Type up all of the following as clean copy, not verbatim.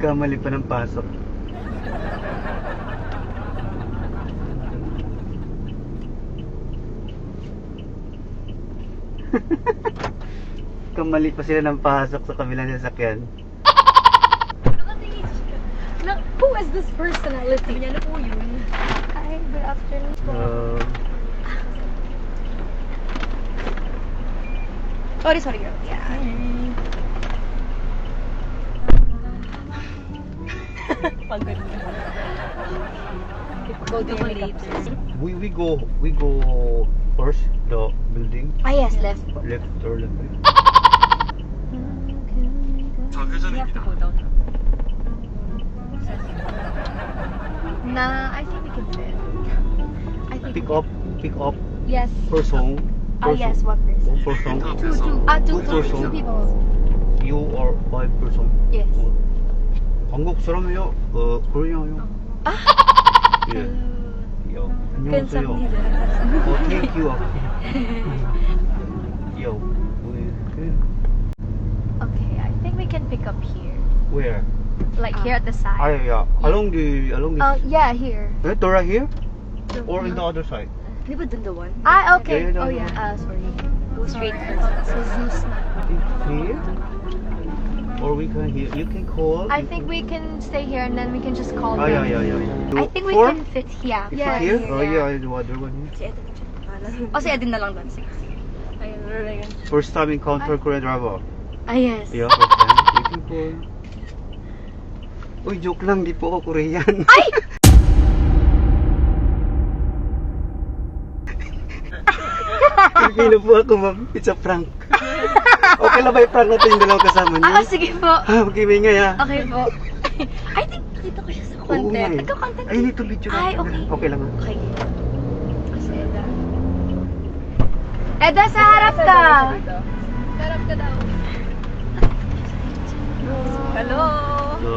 Nagkamali pa ng pasok. Kamali pa sila ng pasok sa kabilang sasakyan. Who is this personality? Sabi niya, ano po yun? Hi, good afternoon po. Sorry girl. Yeah. Pagod na. Go to your makeup. We go first the building Ah, yes, left. left or left. We have to go down. Nah, I think we can fit. I think Pick up yes. per song. Ah, yes, one person. Per song. Two person. people. You are 5 person. Yes. 한국 사람이요? 코리아요? 예. 요. 안녕하세요. Thank you. Yo. Okay, I think we can pick up here. Where? Like here at the side. Yeah. Along the Yeah, here. Dora here? Or in the other side? Di ba dun the one? Ah, okay. Yeah, Oh, no. yeah. Sorry. Go straight Sorry, I first. thought this was Zeus na. Here? Or we can here. You can call. I think we can stay here and then we can just call Oh, them. yeah. I think we Four? can fit. Yeah. It's Yeah. here? Here, Oh, yeah. yeah. The other one here. Si Eden na siya. Akala. O, si Edin na lang doon. Sige. Ayun, ayun. First time encounter Korean driver. Ah, yes. Yeah, first time. You can call. Uy, joke lang. Di po ako Korean. Ay! Pilipino po ako, ma'am. It's a prank. Okay lang ba i-prank natin yung dalawang kasama niyo? Sige po. Mag-imingay ha. Okay po. I think dito ko siya sa Oo nga content. eh. Nagka-content. Ay, nito video Ay, lang. okay. Okay lang ha. Okay. Si Eda. Eda, sa harap ka! Harap ka daw. Hello! So,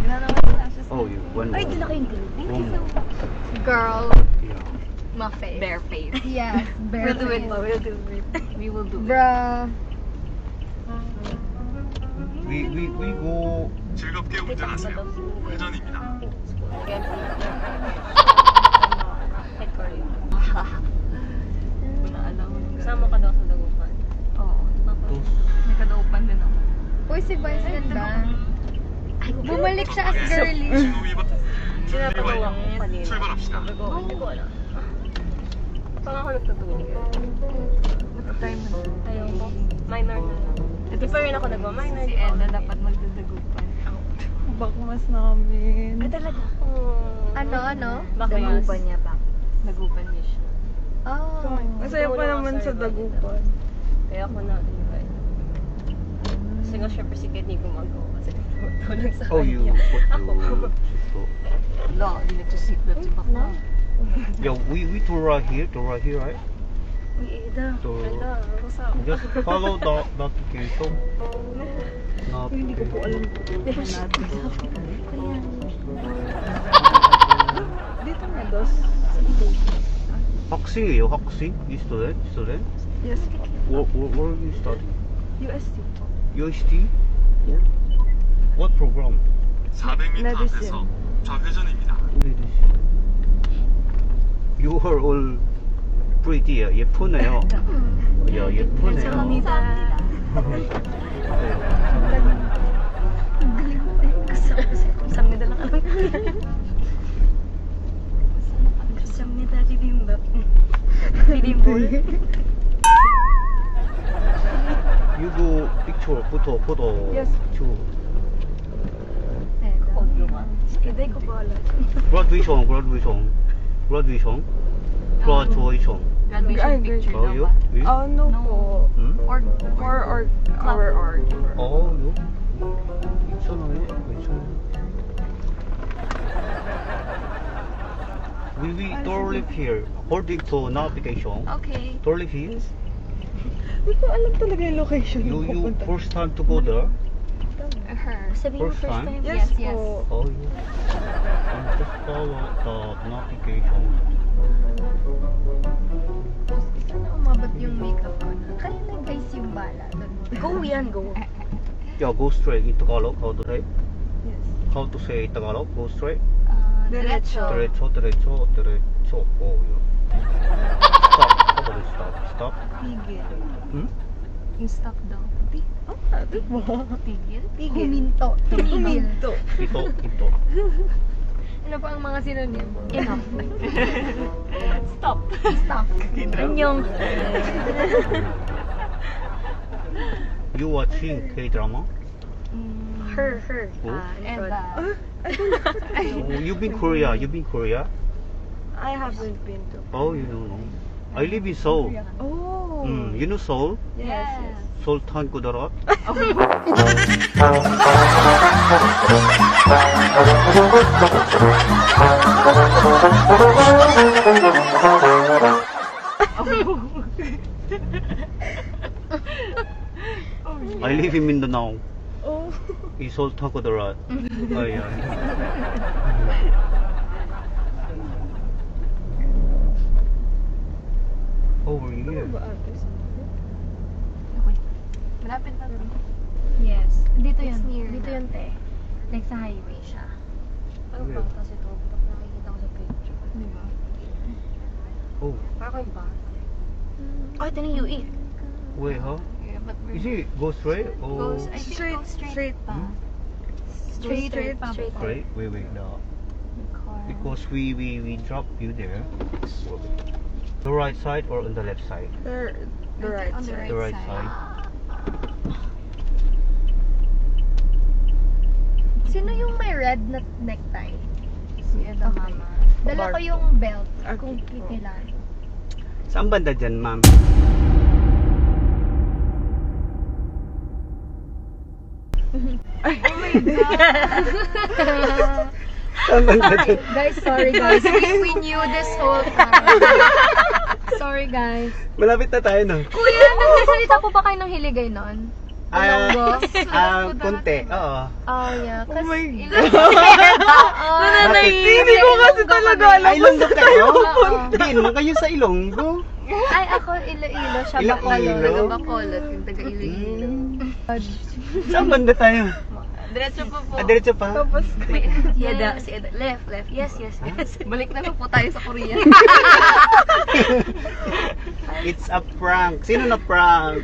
Ginanawa ko na siya. oh, you one Ay, more. dala kayong glue. Thank you so much. Girl. Yeah. My face. Bare face. Yeah, bare We'll do it, face. ma. We'll do it. We will do it. Bruh. We go. 즐겁게 운전하세요. 회전입니다. Again, head Korea. Wala alam. Kasama ka daw sa dagupan. Oo. Tapos, may kadaupan din ako. Uy, si Vice ganda. Bumalik siya as girly. 신호 위반 Sinapagawa ko kanina. 출발합시다. Sabi ko, hindi ko alam. Parang ako nagtutulog. Nagpa-time na. Ayaw ko. Minor na lang. Hindi pa rin ako nagma-minor. Si Eda dapat magdadagupan. Bakmas namin. Ay, talaga? Ano? Dagupan niya ba? Dagupan niya siya. Oh. Masaya pa naman sa dagupan. Kaya ako na-invite. Kasi nga syempre si Ked hindi gumagawa kasi tulog sa Oh, you kanya. put Ako. to. Wala, hindi nagsusiplat si Bakla. Yeah, we tour right here, right? Uy, Eda. So, Eda, basta. Just follow the notification. Hindi ko po alam. Dito na, dos. 학생이에요, 학생? You student? Yes po. Where you study? UST po. UST? What program? 400m Medicine. 앞에서 좌회전입니다. You are all pretty. 예쁘네요. 야, 예쁘네요. 감사합니다 lang alam. 감사합니다, bibimbap. Bibimbol. You go picture, photo. Yes. Picture. Audio ba? Eda, ko ba alam? Graduation. Graduation Ay, picture Oh, daw you? ba? You? Oh, no po. Hmm? Or our org. Oh, you? 괜찮아요. We don't live here. According to notification, Okay. don't live here. Hindi ko alam talaga yung location. You ng pupunta. first time to go there? Her. Sabihin mo First first time? time? Yes, Yes. po. Oh, you. And just follow the notification. Sana umabot yung makeup ko na. Kanina guys yung bala. Doon mo. Go yan, go. Yeah, go straight in Tagalog. How to say? Yes. How to say Tagalog? Go straight. Diretso. Diretso. Oh, yeah. Stop. How about it? Stop. Tigil. Hmm? Yung stop daw. Ah, diba? Tigil? Tigil. Huminto. Tumigil. Huminto. Ito. Ano pa ang mga synonym? Enough. Stop. Stop. Anyong. You watching K-drama? Her. Oh. And Oh, you've been Korea. I haven't been to. Oh, you don't know. I live in Seoul. Oh. You know Seoul? Yes. Sultan Kudarat. I live in Mindanao. Oh. In Sultan Kudarat. Oh, yeah. Over here. Ba ate? Malapit na rin. Yes. Dito yun. It's near Dito na. yun, te. Like sa highway siya. Ang bata kasi ito. Pag nakikita ko sa picture. Di ba? Oh, Parang kayong bata. Oh, ito na yung UE. wait, huh? Yeah, but we're... Is it go straight or Goes, I think Straight, goes straight, straight. pa. Hmm? Straight pa. Straight. straight? Wait, no. Car. Because we drop you there. The right side or on the left side? The right On the side. The right side. Sino yung may red na necktie? Si Eda Mama. Dala ko yung belt. Kung kailan. Saan banda dyan, ma'am? Saan banda dyan? Guys, sorry guys. We knew this whole time. Sorry guys. Malapit na tayo, no? Kuya, nagsasalita po ba kayo ng hiligay noon? Ilonggo? Konti. Oo. Oh, yeah. Oh my Bakit? Hindi ko kasi talaga alam. Ay, Ilonggo kayo? Oo. Hindi naman kayo sa Ilonggo. Ay, ako Iloilo. Siya Iloilo? Bacolod. Taga Bacolod. Yung taga Iloilo. Saan banda tayo? Diretso po po. Diretso pa? Tapos, Si Eda. Left. Yes. Balik na lang po tayo sa Korea. It's a prank. Sino na prank?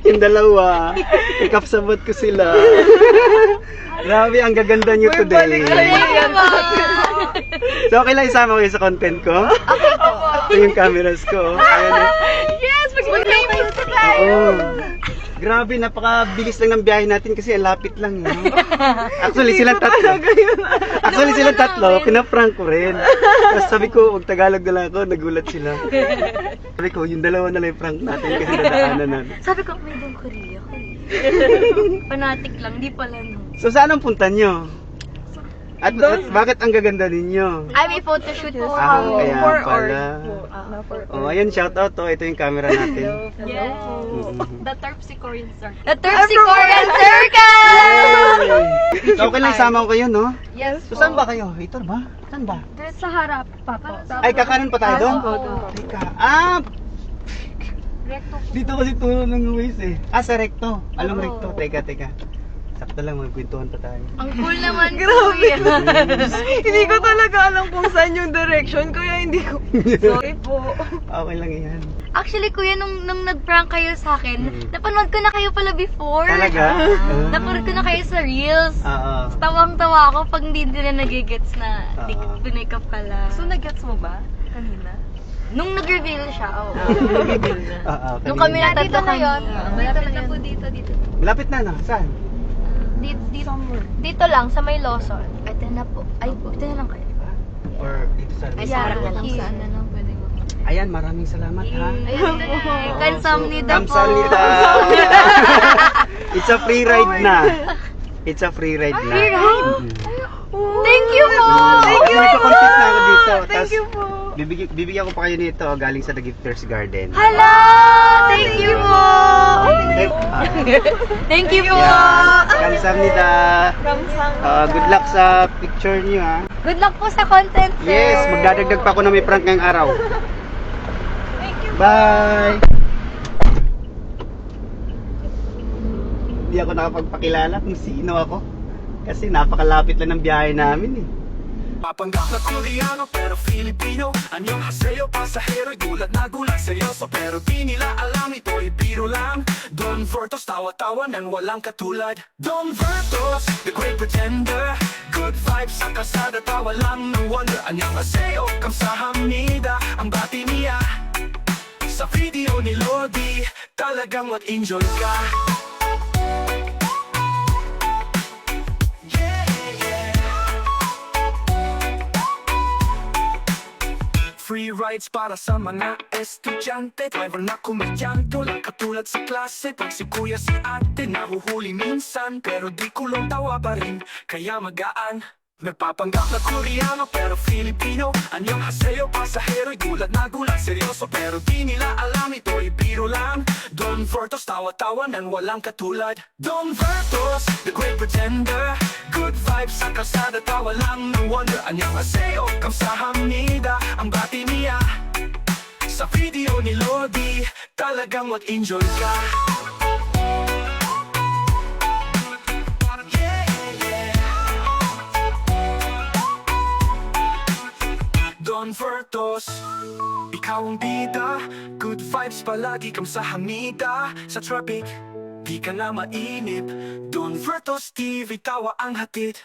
Yung dalawa. Ikapsabot ko sila. Grabe, ang gaganda nyo today. So, okay lang isama ko yun sa content ko? Ito yung cameras ko. Ayan. Yes! Mag-famous na tayo! Oo. Grabe, napakabilis lang ng biyahe natin kasi ang lapit lang. No? Actually, silang tatlo. Pinaprank ko rin. Tapos sabi ko, Tagalog na lang ako, nagulat sila. Sabi ko, yung dalawa na lang yung prank natin kasi nadaanan natin. Sabi ko, may doon Korea. Fanatic lang, di pala no. So, saan ang punta nyo? At bakit ang gaganda ninyo? Ay, may photoshoot po. Kaya for pala. Na for Oh, ayan, shoutout to. Ito yung camera natin. Yes. Mhm. The Terpsichorean Circle. The Terpsichorean Circle! So, okay lang isama ko kayo, no? Yes So, saan ba kayo? Ito ba? Saan ba? Sa harap pa po. Ay, kakanan pa tayo doon? Teka. Recto. Dito kasi tulo ng Waze eh. Sa recto. Along recto. Teka. Sakto lang, magkwentuhan pa tayo. Ang cool naman. Grabe. Hindi ko talaga alam kung saan yung direction, kaya hindi ko. Sorry po. Okay lang yan. Actually, kuya, nung nag-prank kayo sa akin, napanood ko na kayo pala before. Talaga? Napanood ko na kayo sa Reels. Oo. Tawang-tawa ako pag hindi nila nagigets na Oo. pinake up ka lang. So, nag-gets mo ba? Kanina? Nung nag-reveal siya, oo. Oo. Nung kami kanina. natatlo kami. Malapit na po dito. Malapit na, no? Saan? Dito lang, sa may Lawson. Ito na po. Ay, ito na lang kayo. Or dito sa Ay, Sarap na lang here. saan na lang pwede mo. Ayan, maraming salamat ha. Ayun na lang. Kansamnida po. Kamsahamnida. It's a free ride na. It's a free ride na. Free ride? Mhm. Thank you po! Thank you! Nagko-content na ako dito. Thank you po. Bibigyan ko pa kayo nito galing sa The Gifters Garden. Hala! Thank you po! Thank you po! Kamsahamnida. Good luck sa picture niyo ha. Good luck po sa content, sir. Yes, magdadagdag pa ako na may prank ngayong araw. Bye! Hindi ako nakapagpakilala kung sino ako. Kasi napakalapit lang ng biyahe namin eh. Papanggap na Koreano pero Filipino. Anyong haseyo, pasahero'y gulat na gulat, seryoso pero di nila alam ito'y biro lang. Don Vertos, tawa-tawa nang walang katulad. Don Vertos, the great pretender. Good vibes sa kalsada, tawa lang ng wonder. Anyong haseyo, kamsahamnida, ang bati niya. Sa video ni Lodi, talagang mag-enjoy ka. Free rides para sa mga estudyante. Driver na komedyante, walang katulad sa klase. Pag si kuya si ate, nahuhuli minsan. Pero di kulong tawa pa rin, kaya magaan. Nagpapanggap na Koreano pero Filipino. Anyong haseyo, pasahero'y gulat na gulat, seryoso pero di nila alam ito'y biro lang. Don Vertos, tawa-tawa nang walang katulad. Don Vertos, the great pretender. Good vibes sa kalsada, tawa lang ng wonder. Anyong haseyo, kamsahamnida, ang bati niya. Sa video ni Lodi, talagang mag-enjoy ka. Don Vertos, ikaw ang bida. Good vibes palagi kang sa hamida. Sa traffic, di ka na mainip. Don Vertos TV, tawa ang hatid.